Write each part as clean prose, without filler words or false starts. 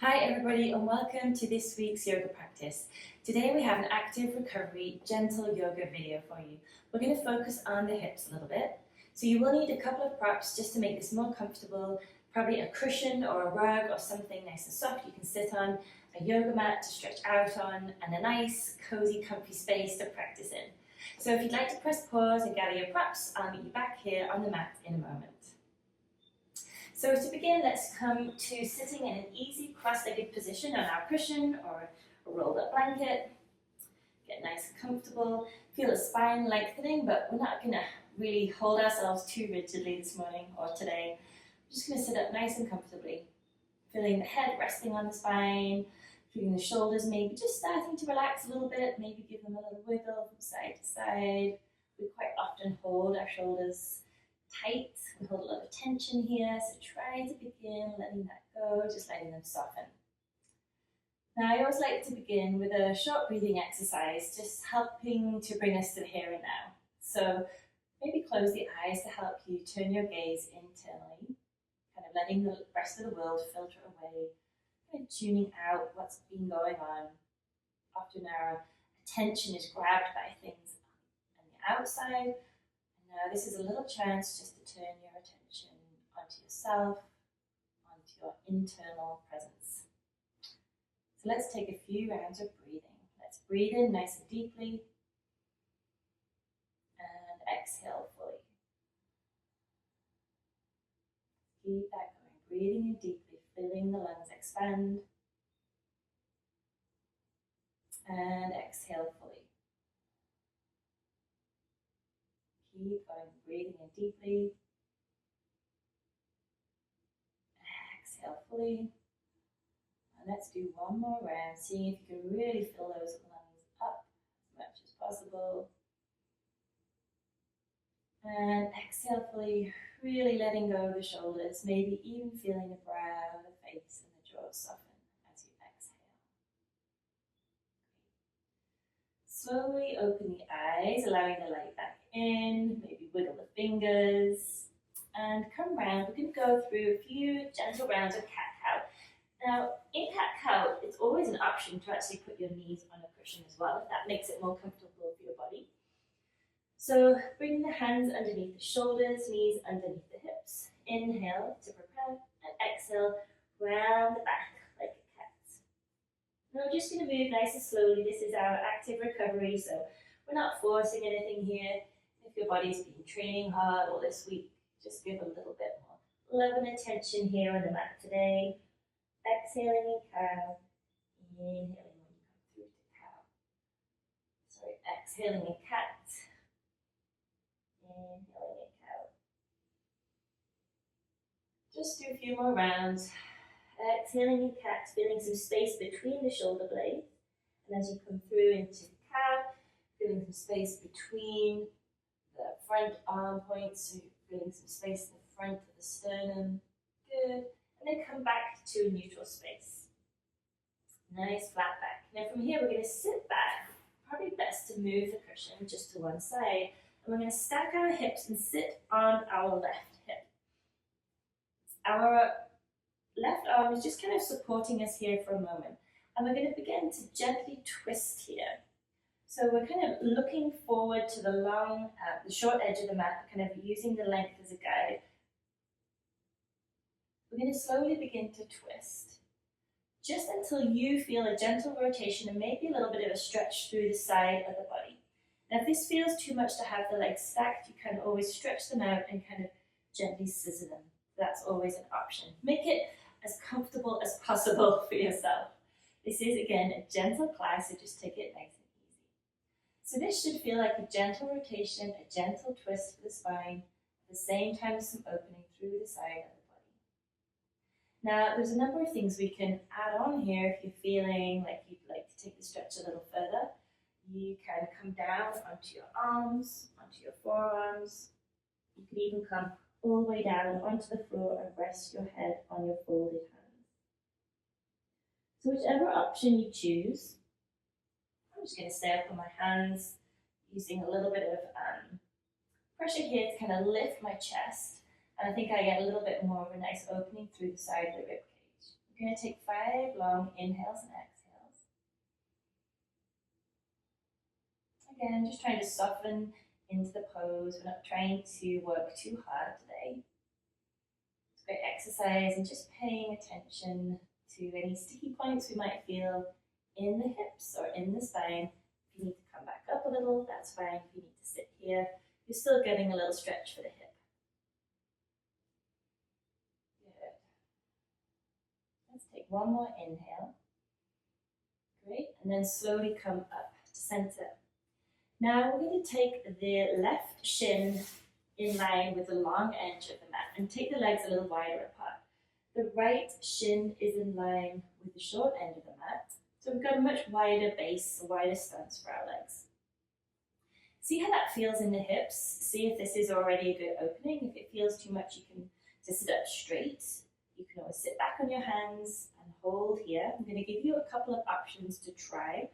Hi everybody and welcome to this week's yoga practice. Today we have an active recovery gentle yoga video for you. We're going to focus on the hips a little bit. So you will need a couple of props just to make this more comfortable, probably a cushion or a rug or something nice and soft you can sit on, a yoga mat to stretch out on, and a nice cozy comfy space to practice in. So if you'd like to press pause and gather your props, I'll meet you back here on the mat in a moment. So to begin, let's come to sitting in an easy cross-legged position on our cushion or a rolled up blanket. Get nice and comfortable. Feel the spine lengthening, but we're not going to really hold ourselves too rigidly this morning or today. We're just going to sit up nice and comfortably. Feeling the head resting on the spine, feeling the shoulders maybe just starting to relax a little bit, maybe give them a little wiggle from side to side. We quite often hold our shoulders tight. We hold a lot of tension here, so try to begin letting that go, just letting them soften. Now I always like to begin with a short breathing exercise, just helping to bring us to the here and now. So maybe close the eyes to help you turn your gaze internally, kind of letting the rest of the world filter away, kind of tuning out what's been going on. Often our attention is grabbed by things on the outside. Now this is a little chance just to turn your attention onto yourself, onto your internal presence. So let's take a few rounds of breathing. Let's breathe in nice and deeply and exhale fully. Keep that going, breathing in deeply, feeling the lungs expand and exhale fully. Keep going, breathing in deeply. Exhale fully. And let's do one more round, seeing if you can really fill those lungs up as much as possible. And exhale fully, really letting go of the shoulders, maybe even feeling the brow, the face, and the jaw soften as you exhale. Slowly open the eyes, allowing the light back in, maybe wiggle the fingers, and come round. We're going to go through a few gentle rounds of cat-cow. Now, in cat-cow, it's always an option to actually put your knees on a cushion as well, if that makes it more comfortable for your body. So, bring the hands underneath the shoulders, knees underneath the hips. Inhale to prepare, and exhale round the back like a cat. Now we're just going to move nice and slowly. This is our active recovery, so we're not forcing anything here. If your body's been training hard all this week, just give a little bit more love and attention here on the mat today. Exhaling in cow, inhaling when you come through to cow. Sorry, exhaling in cat, inhaling in cow. Just do a few more rounds. Exhaling in cat, feeling some space between the shoulder blades. And as you come through into cow, feeling some space between the front arm points, so you're feeling some space in the front of the sternum. Good. And then come back to a neutral space. Nice flat back. Now from here we're going to sit back. Probably best to move the cushion just to one side. And we're going to stack our hips and sit on our left hip. Our left arm is just kind of supporting us here for a moment. And we're going to begin to gently twist here. So we're kind of looking forward to the short edge of the mat, kind of using the length as a guide. We're going to slowly begin to twist, just until you feel a gentle rotation and maybe a little bit of a stretch through the side of the body. Now if this feels too much to have the legs stacked, you can always stretch them out and kind of gently scissor them. That's always an option. Make it as comfortable as possible for yourself. This is, again, a gentle class, so just take it nice and easy. So this should feel like a gentle rotation, a gentle twist for the spine, at the same time as some opening through the side of the body. Now, there's a number of things we can add on here if you're feeling like you'd like to take the stretch a little further. You can come down onto your arms, onto your forearms. You can even come all the way down onto the floor and rest your head on your folded hands. So whichever option you choose, I'm just going to stay up on my hands, using a little bit of pressure here to kind of lift my chest. And I think I get a little bit more of a nice opening through the side of the rib cage. We're going to take 5 long inhales and exhales. Again, just trying to soften into the pose. We're not trying to work too hard today. It's a great exercise and just paying attention to any sticky points we might feel in the hips or in the spine. If you need to come back up a little, that's fine. If you need to sit here, you're still getting a little stretch for the hip. Good. Let's take one more inhale. Great. And then slowly come up to center. Now we're going to take the left shin in line with the long edge of the mat and take the legs a little wider apart. The right shin is in line with the short end of the mat. So we've got a much wider base, a wider stance for our legs. See how that feels in the hips. See if this is already a good opening. If it feels too much, you can just sit up straight. You can always sit back on your hands and hold here. I'm going to give you a couple of options to try.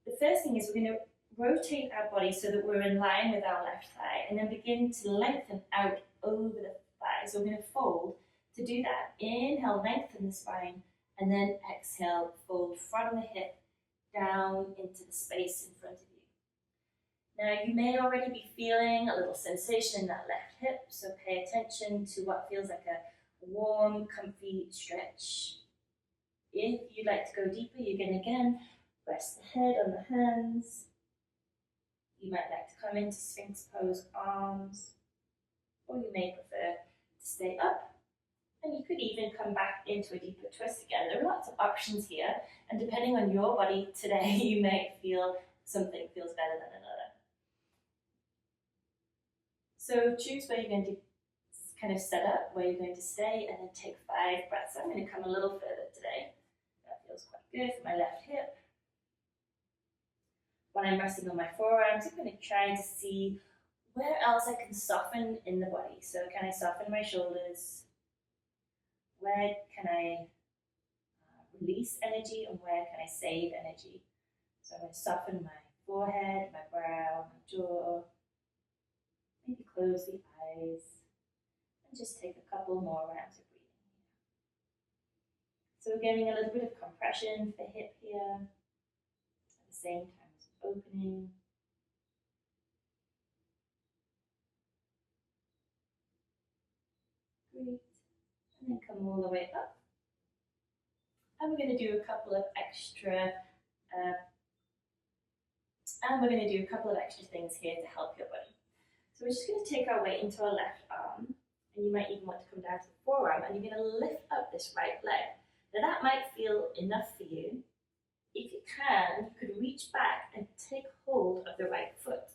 The first thing is we're going to rotate our body so that we're in line with our left thigh and then begin to lengthen out over the thigh. So we're going to fold. To do that, inhale, lengthen the spine, and then exhale, fold from the hip down into the space in front of you. Now you may already be feeling a little sensation in that left hip, so pay attention to what feels like a warm, comfy stretch. If you'd like to go deeper, you can again rest the head on the hands. You might like to come into Sphinx pose, arms, or you may prefer to stay up. And you could even come back into a deeper twist again. There are lots of options here, and depending on your body today, you may feel something feels better than another. So choose where you're going to kind of set up, where you're going to stay, and then take 5 breaths. I'm going to come a little further today. That feels quite good for my left hip. When I'm resting on my forearms, I'm going to try to see where else I can soften in the body. So can I soften my shoulders? Where can I release energy and where can I save energy? So I'm going to soften my forehead, my brow, my jaw. Maybe close the eyes and just take a couple more rounds of breathing here. So we're getting a little bit of compression for the hip here at the same time as opening. Great. And then come all the way up. And we're going to do a couple of extra things here to help your body. So we're just going to take our weight into our left arm, and you might even want to come down to the forearm, and you're going to lift up this right leg. Now that might feel enough for you. If you can, you could reach back and take hold of the right foot.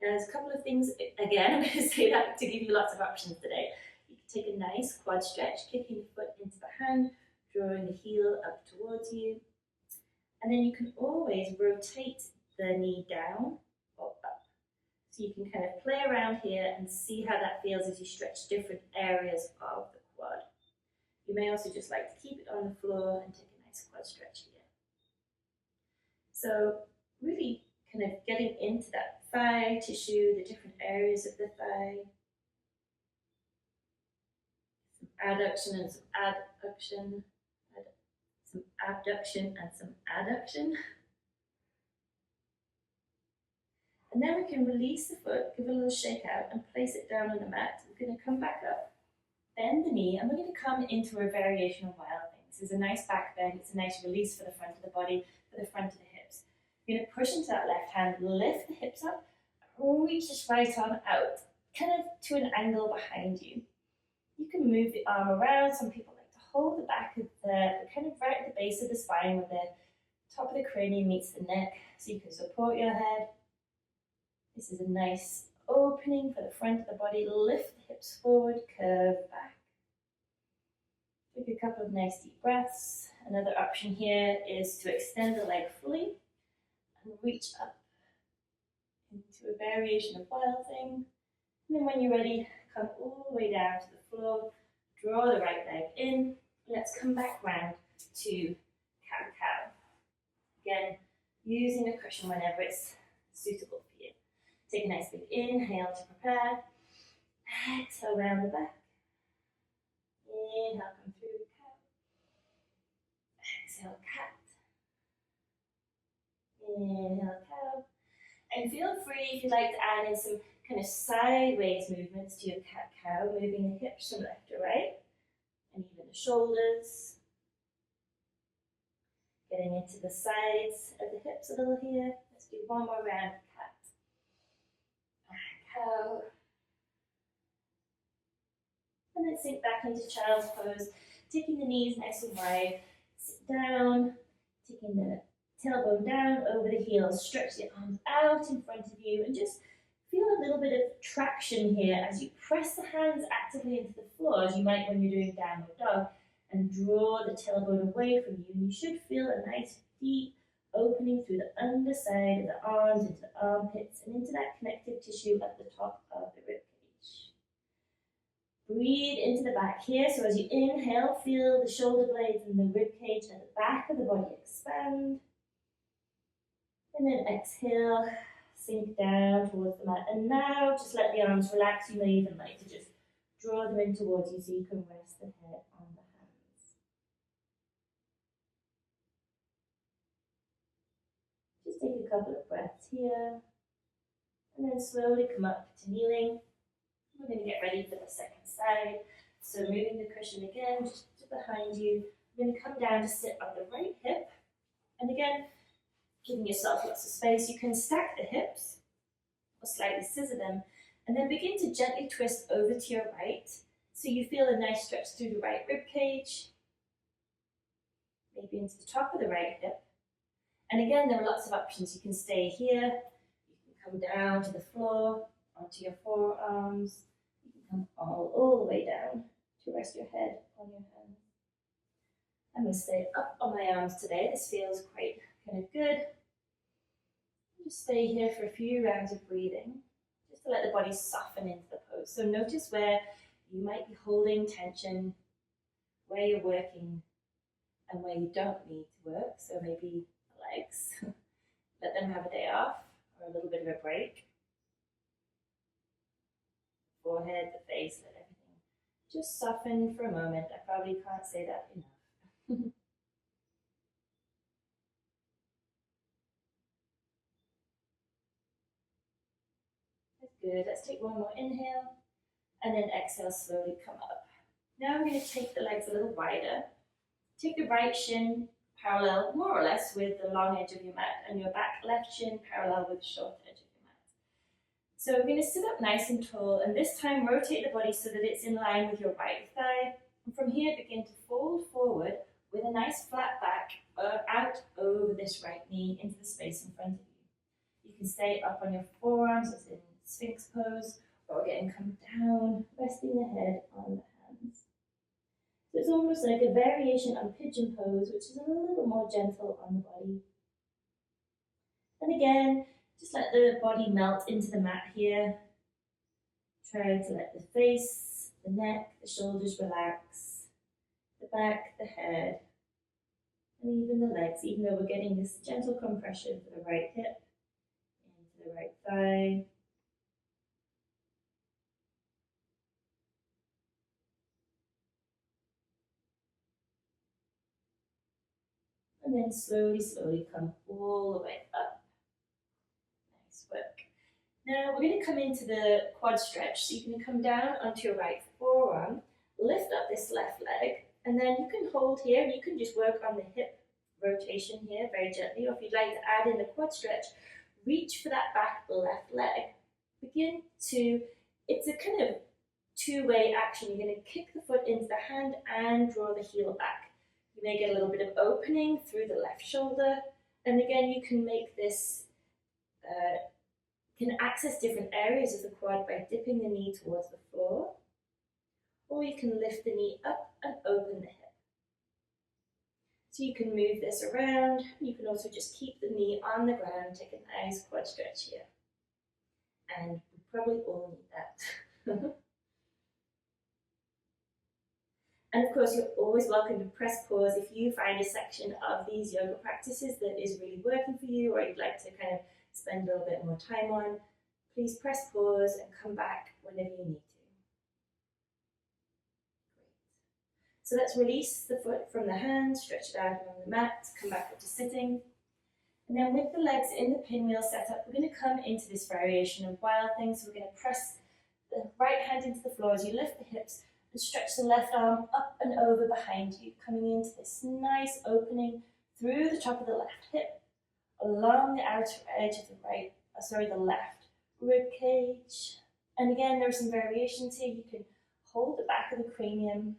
There's a couple of things, again, I'm going to say that to give you lots of options today. You can take a nice quad stretch, kicking the foot into the hand, drawing the heel up towards you. And then you can always rotate the knee down or up. So you can kind of play around here and see how that feels as you stretch different areas of the quad. You may also just like to keep it on the floor and take a nice quad stretch here. So really kind of getting into that thigh tissue, the different areas of the thigh. Some adduction and some adduction. Some abduction and some adduction. And then we can release the foot, give it a little shake out and place it down on the mat. We're going to come back up, bend the knee, and we're going to come into a variation of wild thing. This is a nice back bend. It's a nice release for the front of the body, for the front of the hips. You're going to push into that left hand, lift the hips up, reach this right arm out, kind of to an angle behind you. You can move the arm around. Some people like to hold the back of the kind of right at the base of the spine where the top of the cranium meets the neck, so you can support your head. This is a nice opening for the front of the body. Lift the hips forward, curve back. Take a couple of nice deep breaths. Another option here is to extend the leg fully and reach up into a variation of wild thing. And then when you're ready, come all the way down to the floor. Draw the right leg in. Let's come back round to cow-cow. Again, using a cushion whenever it's suitable for you. Take a nice big inhale to prepare. Exhale round the back. Inhale, come through cow. exhale, cat. Inhale, cow. And feel free if you'd like to add in some kind of sideways movements to your cat-cow, moving the hips from left to right, and even the shoulders. Getting into the sides of the hips a little here. Let's do one more round of cat. Cow. And then sink back into child's pose, taking the knees nice and wide. Sit down, taking the tailbone down over the heels. Stretch the arms out in front of you and just feel a little bit of traction here as you press the hands actively into the floor, as you might when you're doing downward dog, and draw the tailbone away from you. And you should feel a nice deep opening through the underside of the arms, into the armpits, and into that connective tissue at the top of the rib cage. Breathe into the back here. So as you inhale, feel the shoulder blades and the rib cage at the back of the body expand. And then exhale, sink down towards the mat. And now just let the arms relax. You may even like to just draw them in towards you so you can rest the head on the hands. Just take a couple of breaths here. And then slowly come up to kneeling. We're going to get ready for the second side. So moving the cushion again, just behind you. We're going to come down to sit on the right hip. And again, giving yourself lots of space. You can stack the hips or slightly scissor them, and then begin to gently twist over to your right so you feel a nice stretch through the right rib cage, maybe into the top of the right hip. And again, there are lots of options. You can stay here, you can come down to the floor, onto your forearms, you can come all the way down to rest your head on your hands. I'm going to stay up on my arms today. This feels quite kind of good. Just stay here for a few rounds of breathing, just to let the body soften into the pose. So notice where you might be holding tension, where you're working, and where you don't need to work. So maybe the legs, let them have a day off, or a little bit of a break. Forehead, the face, let everything just soften for a moment. I probably can't say that enough. Good. Let's take one more inhale, and then exhale, slowly come up. Now we're going to take the legs a little wider. Take the right shin parallel, more or less, with the long edge of your mat, and your back left shin parallel with the short edge of your mat. So we're going to sit up nice and tall, and this time rotate the body so that it's in line with your right thigh. And from here, begin to fold forward with a nice flat back out over this right knee into the space in front of you. You can stay up on your forearms, as in Sphinx pose, or again come down, resting the head on the hands. So it's almost like a variation on pigeon pose, which is a little more gentle on the body. And again, just let the body melt into the mat here. Try to let the face, the neck, the shoulders relax, the back, the head, and even the legs, even though we're getting this gentle compression for the right hip, into the right thigh. And then slowly come all the way up. Nice work. Now we're going to come into the quad stretch. So you can come down onto your right forearm, lift up this left leg, and then you can hold here, and you can just work on the hip rotation here very gently. Or if you'd like to add in the quad stretch, reach for that back left leg. Begin to, it's a kind of two-way action. You're going to kick the foot into the hand and draw the heel back. You may get a little bit of opening through the left shoulder. And again, you can make this, can access different areas of the quad by dipping the knee towards the floor. Or you can lift the knee up and open the hip. So you can move this around. You can also just keep the knee on the ground, take a nice quad stretch here. And we probably all need that. And of course, you're always welcome to press pause if you find a section of these yoga practices that is really working for you, or you'd like to kind of spend a little bit more time on. Please press pause and come back whenever you need to. Great. So let's release the foot from the hand, stretch it out on the mat, come back up to sitting. And then with the legs in the pinwheel set up, we're going to come into this variation of wild thing. So we're going to press the right hand into the floor as you lift the hips and stretch the left arm up and over behind you, coming into this nice opening through the top of the left hip, along the outer edge of the left rib cage. And again, there are some variations here. You can hold the back of the cranium,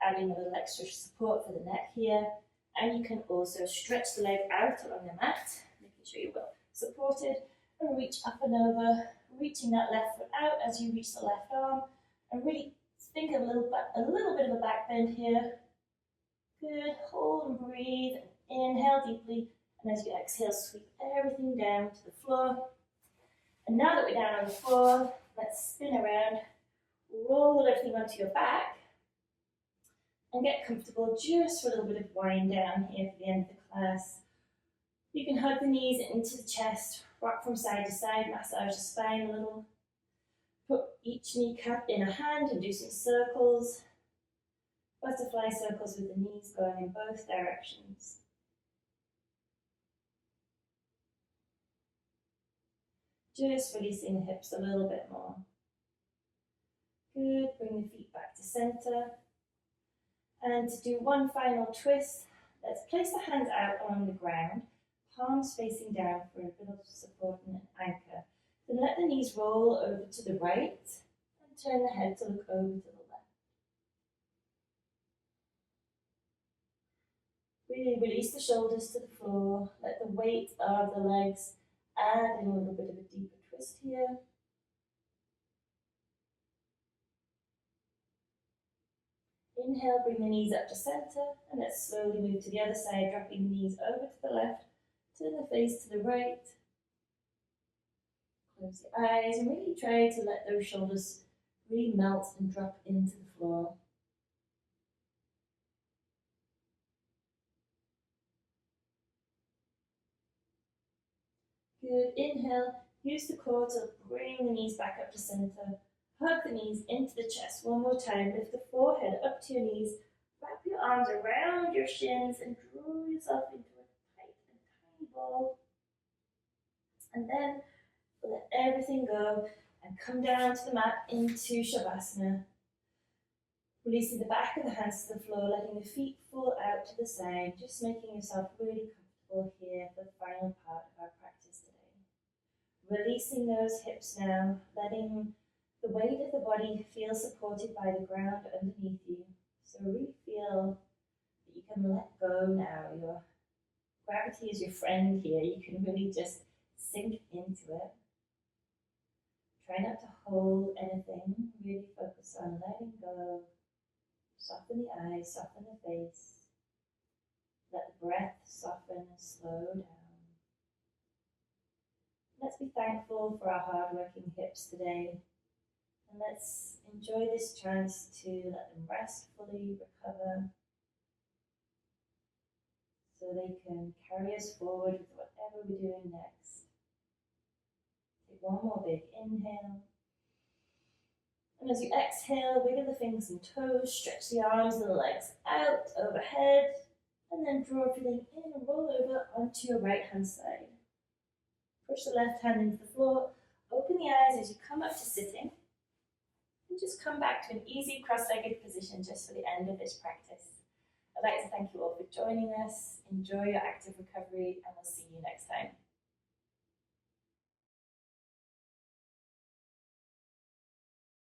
adding a little extra support for the neck here. And you can also stretch the leg out along the mat, making sure you're well supported, and reach up and over, reaching that left foot out as you reach the left arm, and really think of a little bit of a back bend here. Good, hold and breathe, and inhale deeply, and as you exhale, sweep everything down to the floor. And now that we're down on the floor, let's spin around, roll everything onto your back, and get comfortable just for a little bit of wind down here for the end of the class. You can hug the knees into the chest, rock from side to side, massage the spine a little. Put each kneecap in a hand and do some circles. Butterfly circles with the knees going in both directions. Just releasing the hips a little bit more. Good, bring the feet back to center. And to do one final twist, let's place the hands out on the ground, palms facing down for a bit of support and an anchor. Then let the knees roll over to the right and turn the head to look over to the left. Really release the shoulders to the floor, let the weight of the legs add in a little bit of a deeper twist here. Inhale, bring the knees up to center, and let's slowly move to the other side, dropping the knees over to the left, turn the face to the right. Close your eyes and really try to let those shoulders really melt and drop into the floor. Good, inhale, use the core to bring the knees back up to center. Hug the knees into the chest one more time. Lift the forehead up to your knees. Wrap your arms around your shins and draw yourself into a tight and tiny ball. And then let everything go and come down to the mat into Shavasana. Releasing the back of the hands to the floor, letting the feet fall out to the side, just making yourself really comfortable here for the final part of our practice today. Releasing those hips now, letting the weight of the body feel supported by the ground underneath you. So really feel that you can let go now. Your gravity is your friend here. You can really just sink into it. Try not to hold anything. Really focus on letting go. Soften the eyes, soften the face. Let the breath soften and slow down. Let's be thankful for our hard-working hips today. And let's enjoy this chance to let them rest fully, recover, so they can carry us forward with whatever we're doing next. Take one more big inhale. And as you exhale, wiggle the fingers and toes, stretch the arms and the legs out overhead, and then draw everything in and roll over onto your right hand side. Push the left hand into the floor, open the eyes as you come up to sitting. And just come back to an easy cross-legged position just for the end of this practice. I'd like to thank you all for joining us. Enjoy your active recovery, and we'll see you next time.